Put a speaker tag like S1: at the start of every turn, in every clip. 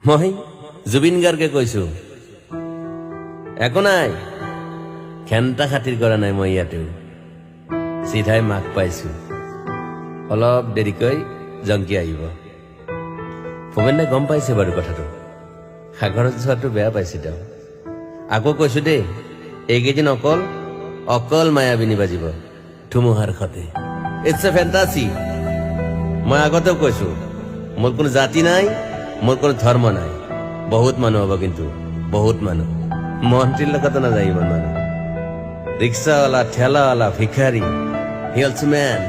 S1: মই জুবিন গাৰ্গে কৈছো একো নাই খেন্তা খাতিৰ কৰা নাই মই ইয়াতেও চিধাই মাক পাইছো অলপ দেৰিকৈ জংকি আহিব ভূপেন দাই গম পাইছে বাৰু কথাটো সাগৰত যোৱাটো বেয়া পাইছে তেওঁ আকৌ কৈছো দেই এইকেইদিন অকল মায়াবিনী বাজিব ধুমুহাৰ সতে ইটছ এ ফেণ্টাসি মই আগতেও কৈছো মোৰ কোনো জাতি নাই মোৰ কোনো ধৰ্ম নাই বহুত মানুহ হ'ব কিন্তু বহুত মানুহ মন্ত্ৰীৰ লগতো নাযায় ইমান মানুহ ৰিক্সাৱালা ঠেলাৱালা ভিখাৰী হিলছমেন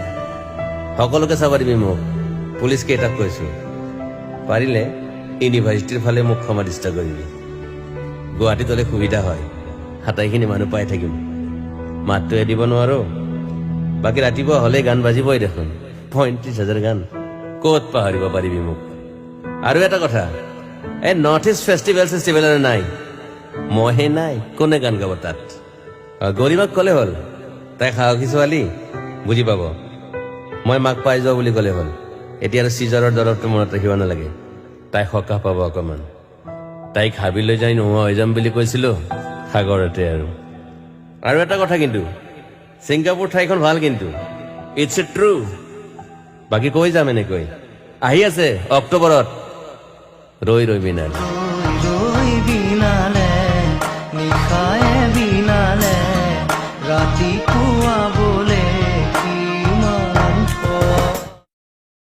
S1: সকলোকে চাব দিবি মোক পুলিচ কেইটাক কৈছো পাৰিলে ইউনিভাৰ্চিটিৰ ফালে মোক সমাধিস্থ কৰিবি গুৱাহাটীত হ'লে সুবিধা হয় হাতাইখিনি মানুহ পাই থাকিম মাতটোহে দিব নোৱাৰো বাকী ৰাতিপুৱা হ'লে গান বাজিবই দেখোন ৩৫,০০০ গান ক'ত পাহৰিব পাৰিবি মোক আৰু এটা কথা এই নৰ্থ ইষ্ট ফেষ্টিভেল নাই মইহে নাই কোনে গান গাব তাত গৰিমাক ক'লে হ'ল তাই সাহসী ছোৱালী বুজি পাব মই মাক পাই যোৱা বুলি ক'লে হ'ল এতিয়া আৰু চিজাৰৰ দৰৱটো মনত ৰাখিব নালাগে তাই সকাহ পাব অকণমান তাইক হাবিলৈ যাই নোহোৱা হৈ যাম বুলি কৈছিলো সাগৰতে আৰু এটা কথা কিন্তু ছিংগাপুৰ ঠাইখন ভাল কিন্তু ইটছ এ ট্ৰু বাকী কৈ যাম এনেকৈ আহি আছে অক্টোবৰত ৰৈ বিনালে
S2: নিশায়ে বিনালে ৰাতিপুৱা